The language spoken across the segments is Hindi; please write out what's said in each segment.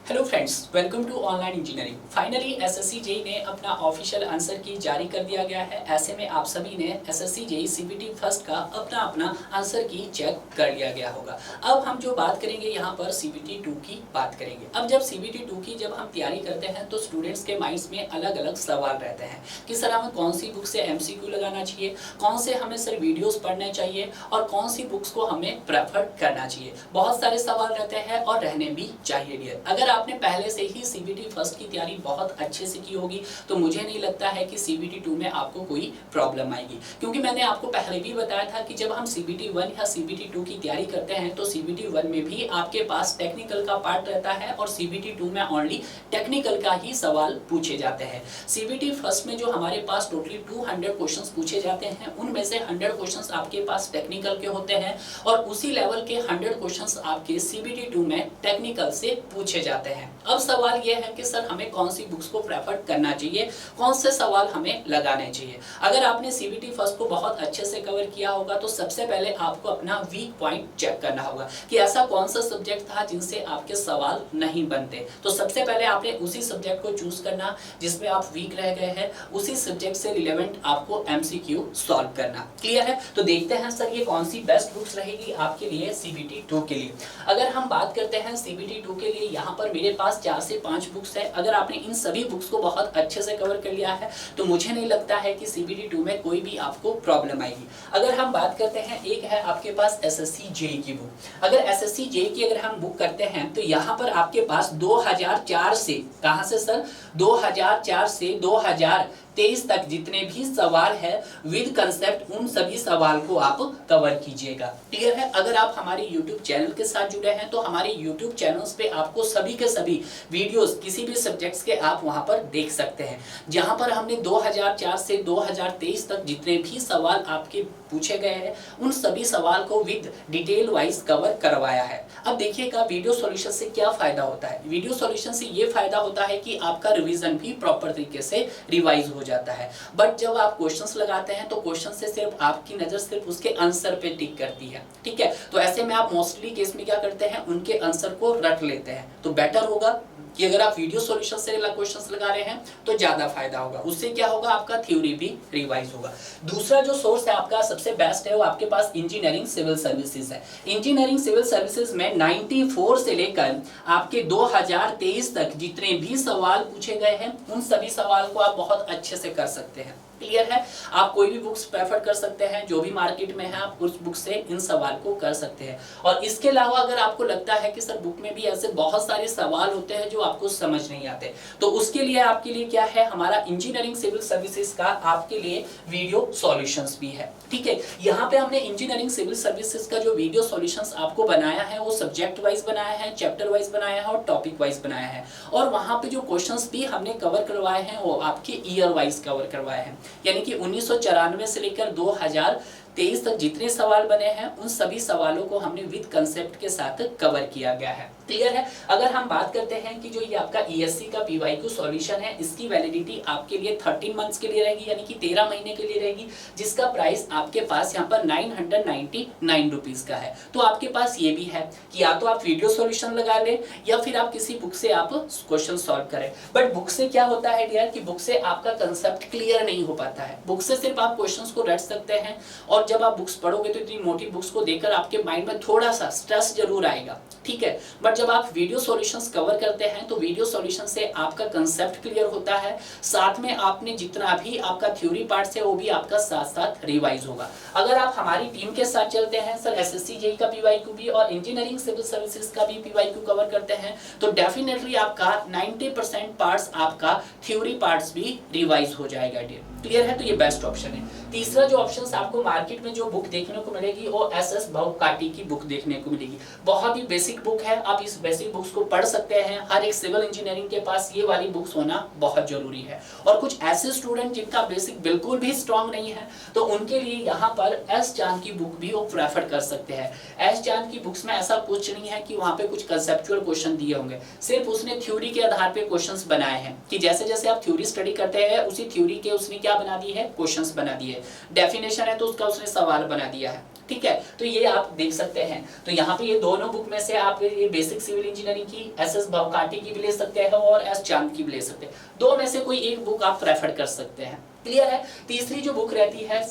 Hello friends, welcome to online engineering. Finally SSC JE ने अपना ऑफिशियल आंसर की जारी कर दिया गया है। ऐसे में आप सभी ने एसएससी जेई सीबीटी फर्स्ट का अपना आंसर की चेक कर लिया गया होगा। अब हम जो बात करेंगे यहाँ पर सीबीटी 2 की बात करेंगे। अब जब सीबीटी 2 की जब हम तैयारी करते हैं तो स्टूडेंट्स के माइंड्स में अलग अलग सवाल रहते हैं कि सर हमें कौन सी बुक से एमसीक्यू लगाना चाहिए, कौन से हमें सर वीडियोस पढ़ने चाहिए और कौन सी बुक्स को हमें प्रेफर करना चाहिए। बहुत सारे सवाल रहते हैं और रहने भी चाहिए डियर। अगर आपने पहले से ही सीबीटी फर्स्ट की तैयारी बहुत अच्छे से की होगी तो मुझे नहीं लगता है कि सीबीटी 2 में आपको कोई प्रॉब्लम आएगी, क्योंकि मैंने आपको पहले भी बताया था कि जब हम सीबीटी 1 या सीबीटी 2 की तैयारी करते हैं तो सीबीटी 1 में भी आपके पास टेक्निकल का पार्ट रहता है और सीबीटी 2 में ओनली टेक्निकल का ही सवाल पूछे जाते हैं। सीबीटी फर्स्ट में जो हमारे पास टोटली 200 क्वेश्चंस पूछे जाते हैं उनमें से 100 क्वेश्चंस आपके पास टेक्निकल के होते हैं और उसी लेवल के 100 क्वेश्चंस आपके सीबीटी 2 में टेक्निकल से पूछे जाते हैं। अब सवाल यह है कि सर हमें कौन सी बुक्स को प्रेफर करना चाहिए, कौन से सवाल हमें लगाने चाहिए। अगर आपने सीबीटी फर्स्ट को बहुत अच्छे से कवर किया होगा तो सबसे पहले आपको अपना वीक पॉइंट चेक करना होगा कि ऐसा कौन सा सब्जेक्ट था जिनसे आपके सवाल नहीं बनते। तो सबसे पहले आपने उसी सब्जेक्ट को चूज करना जिसमें आप वीक रह गए हैं, उसी सब्जेक्ट से रिलेवेंट आपको एमसीक्यू सॉल्व करना। क्लियर है? तो देखते हैं सर ये कौन सी बेस्ट बुक्स रहेगी आपके लिए सीबीटी 2 के लिए। अगर हम बात करते हैं सीबीटी 2 के लिए, यहाँ पर मेरे पास 4 से 5 बुक्स है। अगर आपने इन सभी बुक्स को बहुत अच्छे से कवर कर लिया है तो मुझे नहीं लगता है कि सीबीटी 2 में कोई भी आपको प्रॉब्लम आएगी। अगर हम बात करते हैं, एक है आपके पास एसएससी जेई की बुक। अगर एसएससी जेई की अगर हम बुक करते हैं तो यहाँ पर आपके पास 2004 से, कहाँ से सर, 2004 से 2023 तक जितने भी सवाल है विद कंसेप्ट उन सभी सवाल को आप कवर कीजिएगा। क्लियर है? अगर आप हमारे YouTube चैनल के साथ जुड़े हैं तो हमारे YouTube चैनल्स पे आपको सभी के सभी वीडियोस किसी भी सब्जेक्ट्स के आप वहां पर देख सकते हैं, जहां पर हमने 2004 से 2023 तक जितने भी सवाल आपके पूछे गए हैं उन सभी सवाल को विद डिटेल वाइज कवर करवाया है। अब देखिएगा वीडियो सॉल्यूशन से क्या फायदा होता है। वीडियो सॉल्यूशन से ये फायदा होता है कि आपका रिवीजन भी प्रॉपर तरीके से रिवाइज हो जाता है। बट जब आप क्वेश्चंस लगाते हैं तो क्वेश्चन से सिर्फ आपकी नजर सिर्फ उसके आंसर पे टिक करती है। ठीक है, तो ऐसे में आप मोस्टली केस में क्या करते हैं, उनके आंसर को रट लेते हैं। तो बेटर होगा कि अगर आप वीडियो सॉल्यूशन से क्वेश्चंस लगा रहे हैं तो ज्यादा फायदा होगा। उससे क्या होगा, आपका थ्योरी भी रिवाइज होगा। दूसरा जो सोर्स है आपका सबसे बेस्ट है वो आपके पास इंजीनियरिंग सिविल सर्विसेज है। इंजीनियरिंग सिविल सर्विसेज में 94 से लेकर आपके 2023 तक जितने भी सवाल पूछे गए हैं उन सभी सवाल को आप बहुत अच्छे से कर सकते हैं। क्लियर है? आप कोई भी बुक्स प्रेफर कर सकते हैं, जो भी मार्केट में है आप उस बुक से इन सवाल को कर सकते हैं। और इसके अलावा अगर आपको लगता है कि सर बुक में भी ऐसे बहुत सारे सवाल होते हैं जो आपको समझ नहीं आते, तो उसके लिए आपके लिए क्या है, हमारा इंजीनियरिंग सिविल सर्विसेज का आपके लिए वीडियो सॉल्यूशंस भी है। ठीक है, यहाँ पे हमने इंजीनियरिंग सिविल सर्विसेज का जो वीडियो सॉल्यूशंस आपको बनाया है वो सब्जेक्ट वाइज बनाया है, चैप्टर वाइज बनाया है और टॉपिक वाइज बनाया है। और वहां पे जो क्वेश्चंस भी हमने कवर करवाए हैं वो आपके ईयर वाइज कवर करवाए हैं, यानी कि 1994 से लेकर 2023 तक जितने सवाल बने हैं उन सभी सवालों को हमने विद कंसेप्ट के साथ कवर किया गया है। क्लियर है? अगर हम बात करते हैं कि जो ये आपका ईएससी का पीवाईक्यू सॉल्यूशन है इसकी वैलिडिटी आपके लिए 13 मंथ्स के लिए रहेगी, यानी कि 13 महीने के लिए रहेगी, जिसका प्राइस आपके पास यहाँ पर 999 रुपीज का है। तो आपके पास ये भी है कि या तो आप वीडियो सॉल्यूशन लगा लें या फिर आप किसी बुक से आप क्वेश्चन सॉल्व करें। बट बुक से क्या होता है डियर कि बुक से आपका कंसेप्ट क्लियर नहीं हो पाता है। बुक से सिर्फ आप क्वेश्चंस को रट सकते हैं और जब आप बुक्स पढ़ोगे तो इतनी मोटी बुक्स को देखकर आपके माइंड में थोड़ा सा स्ट्रेस जरूर आएगा। ठीक है, बट जब आप वीडियो सॉल्यूशंस कवर करते हैं तो वीडियो सॉल्यूशन से आपका कंसेप्ट क्लियर होता है, साथ में आपने जितना भी आपका थ्योरी पार्ट है वो भी आपका साथ साथ रिवाइज होगा। अगर आप हमारी टीम के साथ चलते हैं, सर एसएससी जेई का पीवाईक्यू भी और इंजीनियरिंग सिविल सर्विसेज का भी पीवाईक्यू कवर करते हैं, तो डेफिनेटली आपका 90% पार्ट्स आपका थ्योरी पार्ट्स भी रिवाइज हो जाएगा डियर। क्लियर है? तो ये बेस्ट ऑप्शन है। तीसरा जो ऑप्शन आपको मार्केट में जो बुक देखने को मिलेगी वो एसएस भवकाटी की बुक देखने को मिलेगी। बहुत ही बेसिक बुक है, आप इस बेसिक बुक्स को पढ़ सकते हैं। हर एक सिविल इंजीनियरिंग के पास ये वाली बुक्स होना बहुत जरूरी है। और कुछ ऐसे स्टूडेंट जिनका बेसिक बिल्कुल भी स्ट्रांग नहीं है तो उनके लिए यहाँ पर एस चांद की बुक भी वो प्रेफर कर सकते हैं। एस चांद की बुक्स में ऐसा कुछ नहीं है कि वहाँ पे कुछ कंसेप्चुअल क्वेश्चन दिए होंगे, सिर्फ उसने थ्योरी के आधार पे क्वेश्चंस बनाए हैं कि जैसे जैसे आप थ्योरी स्टडी करते हैं उसी थ्योरी के उसने क्या बना दी है, क्वेश्चंस बना दिए। डेफिनेशन है तो उसका उसने सवाल बना दिया है। ठीक है, तो ये आप देख सकते हैं। तो यहाँ पे ये दोनों बुक में से आप ये बेसिक सिविल इंजीनियरिंग की SS भवकाटी की भी ले सकते हैं और S चांद की भी ले सकते हैं। दो में से कोई एक बुक आप प्रेफर कर सकते हैं। क्लियर है। तीसरी जो बुक रहती है,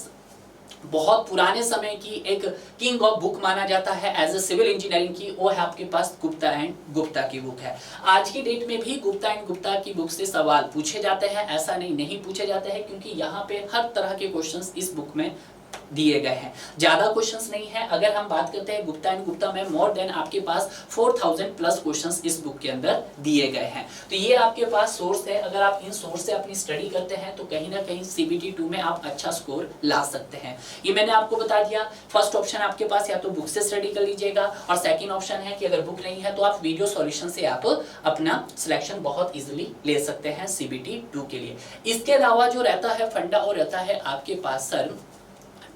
बहुत पुराने समय की एक किंग ऑफ बुक माना जाता है एज ए सिविल इंजीनियरिंग की, वो है आपके पास गुप्ता एंड गुप्ता की बुक है। आज की डेट में भी गुप्ता एंड गुप्ता की बुक से सवाल पूछे जाते हैं, ऐसा नहीं पूछे जाते हैं, क्योंकि यहाँ पे हर तरह के क्वेश्चंस इस बुक में दिए गए हैं। ज्यादा क्वेश्चंस नहीं है। अगर हम बात करते हैं गुप्ता एंड गुप्ता में, मोर देन आपके पास 4000 प्लस क्वेश्चंस इस बुक के अंदर दिए गए हैं। तो ये आपके पास सोर्स है। अगर आप इन सोर्स से अपनी स्टडी करते हैं तो कहीं ना कहीं CBT 2 में आप अच्छा स्कोर ला सकते हैं। ये मैंने आपको बता दिया। फर्स्ट ऑप्शन आपके पास या तो बुक से स्टडी कर लीजिएगा, और सेकंड ऑप्शन है कि अगर बुक नहीं है तो आप वीडियो सॉल्यूशन से आप अपना सिलेक्शन बहुत इजीली ले सकते हैं CBT 2 के लिए। इसके अलावा जो रहता है फंडा, और रहता है आपके पास सर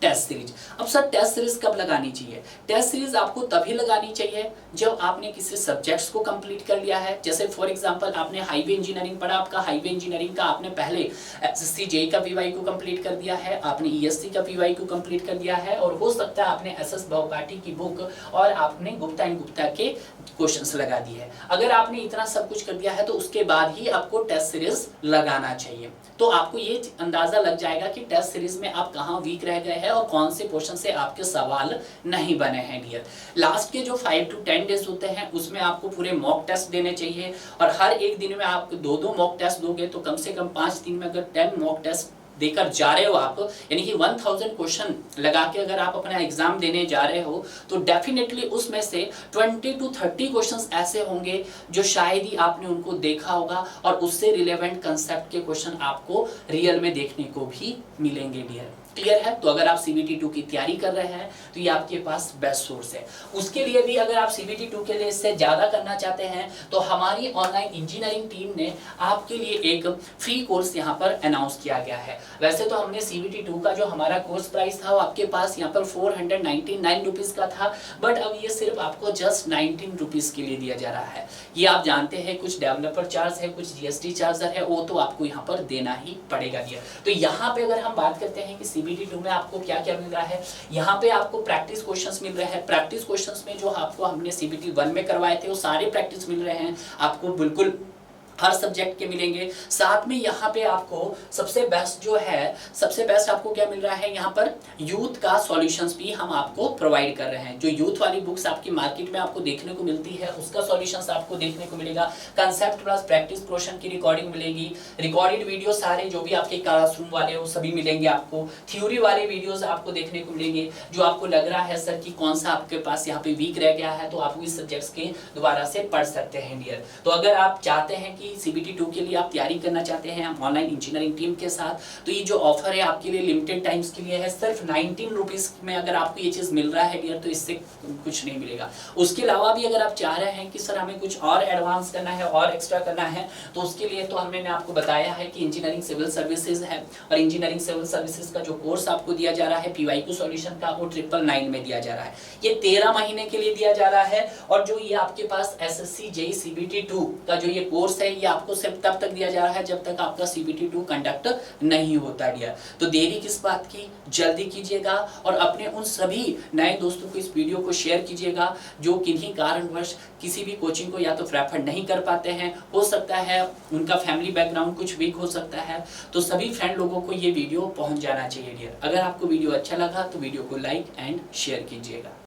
टेस्ट सीरीज। अब सर टेस्ट सीरीज कब लगानी चाहिए? टेस्ट सीरीज आपको तभी लगानी चाहिए जब आपने किसी सब्जेक्ट्स को कंप्लीट कर लिया है। जैसे फॉर एग्जांपल आपने हाईवे इंजीनियरिंग पढ़ा, आपका हाईवे इंजीनियरिंग का आपने पहले SSC JEE का PY को कंप्लीट कर दिया है, आपने ESC का PY को कंप्लीट कर दिया है, और हो सकता है आपने SS भवकाटी की बुक और आपने गुप्ता एंड गुप्ता के क्वेश्चंस लगा दिए हैं। अगर आपने इतना सब कुछ कर दिया है तो उसके बाद ही आपको टेस्ट सीरीज लगाना चाहिए। तो आपको ये अंदाजा लग जाएगा कि टेस्ट सीरीज में आप कहाँ वीक रह गए हैं और कौन से क्वेश्चन से आपके सवाल नहीं बने हैं डियर। लास्ट के जो 5 to 10 डेज होते हैं उसमें आपको पूरे मॉक टेस्ट देने चाहिए, और हर एक दिन में आप 2-2 मॉक टेस्ट दोगे तो कम से कम 5 दिन में अगर 10 मॉक टेस्ट देकर जा रहे हो आप, यानी कि 1000 क्वेश्चन लगा के अगर आप अपना एग्जाम देने जा रहे हो, तो डेफिनेटली उसमें से 20 to 30 क्वेश्चंस ऐसे होंगे जो शायद ही आपने उनको देखा होगा, और उससे रिलेवेंट कंसेप्ट के क्वेश्चन आपको रियल में देखने को भी मिलेंगे डियर। क्लियर है। तो अगर आप CBT 2 की तैयारी कर रहे हैं तो ये आपके पास बेस्ट सोर्स है। उसके लिए भी अगर आप CBT 2 के लिए इससे ज़्यादा करना चाहते हैं तो हमारी ऑनलाइन इंजीनियरिंग टीम ने आपके लिए एक फ्री कोर्स यहाँ पर अनाउंस किया गया है। वैसे तो हमने CBT 2 का जो हमारा कोर्स प्राइस था वो आपके पास यहाँ पर 499 रुपीज़ का था, बट अब ये सिर्फ आपको जस्ट 19 रुपीज़ के लिए दिया जा रहा है। ये आप जानते हैं कुछ डेवलपर चार्ज है, कुछ GST चार्ज है, वो तो आपको यहाँ पर देना ही पड़ेगा दिया। तो यहाँ पे अगर हम बात करते हैं कि CBT 2 में आपको क्या क्या मिल रहा है, यहाँ पे आपको प्रैक्टिस क्वेश्चंस मिल रहे हैं। प्रैक्टिस क्वेश्चंस में जो आपको हमने CBT 1 में करवाए थे वो सारे प्रैक्टिस मिल रहे हैं आपको, बिल्कुल हर सब्जेक्ट के मिलेंगे। साथ में यहाँ पे आपको सबसे बेस्ट जो है, सबसे बेस्ट आपको क्या मिल रहा है, यहाँ पर यूथ का सॉल्यूशंस भी हम आपको प्रोवाइड कर रहे हैं। जो यूथ वाली बुक्स आपकी मार्केट में आपको देखने को मिलती है उसका सॉल्यूशंस आपको देखने को मिलेगा। कंसेप्ट प्लस प्रैक्टिस पोर्शन की रिकॉर्डिंग मिलेगी, रिकॉर्डेड वीडियो सारे जो भी आपके क्लासरूम वाले वो सभी मिलेंगे आपको, थ्योरी वाले वीडियोज आपको देखने को मिलेंगे। जो आपको लग रहा है सर कि कौन सा आपके पास यहाँ पे वीक रह गया है तो आप इस सब्जेक्ट्स के दोबारा से पढ़ सकते हैं डियर। तो अगर आप चाहते हैं कि CBT 2 के लिए आप तैयारी करना चाहते हैं ऑनलाइन इंजीनियरिंग टीम के साथ, तो ये जो ऑफर है आपके लिए लिमिटेड टाइम्स के लिए है। सिर्फ 19 रुपीज़ में अगर आपको ये चीज़ मिल रहा है डियर तो इससे कुछ नहीं मिलेगा। उसके अलावा भी अगर आप चाह रहे हैं कि सर हमें कुछ और एडवांस करना है और एक्स्ट्रा करना है, तो उसके लिए तो हमने आपको बताया है कि इंजीनियरिंग सिविल सर्विसेज है, और इंजीनियरिंग सिविल सर्विसेज का जो कोर्स आपको दिया जा रहा है PYQ सॉल्यूशन का, वो 999 में दिया जा रहा है। ये 13 महीने के लिए दिया जा रहा है। और जो ये आपके पास SSC JEE CBT 2 का जो ये कोर्स है ये आपको सिर्फ तब तक दिया जा रहा है जब तक आपका CBT 2 कंडक्ट नहीं होता डियर। तो देरी किस बात की, जल्दी कीजिएगा और अपने उन सभी नए दोस्तों को इस वीडियो को शेयर कीजिएगा जो किन्हीं कारणवश किसी भी कोचिंग को या तो प्रेफर नहीं कर पाते हैं, हो सकता है उनका फैमिली बैकग्राउंड कुछ वीक हो सकता है, तो सभी फ्रेंड लोगों को ये वीडियो पहुंच जाना चाहिए डियर। अगर आपको वीडियो अच्छा लगा तो वीडियो को लाइक एंड शेयर कीजिएगा।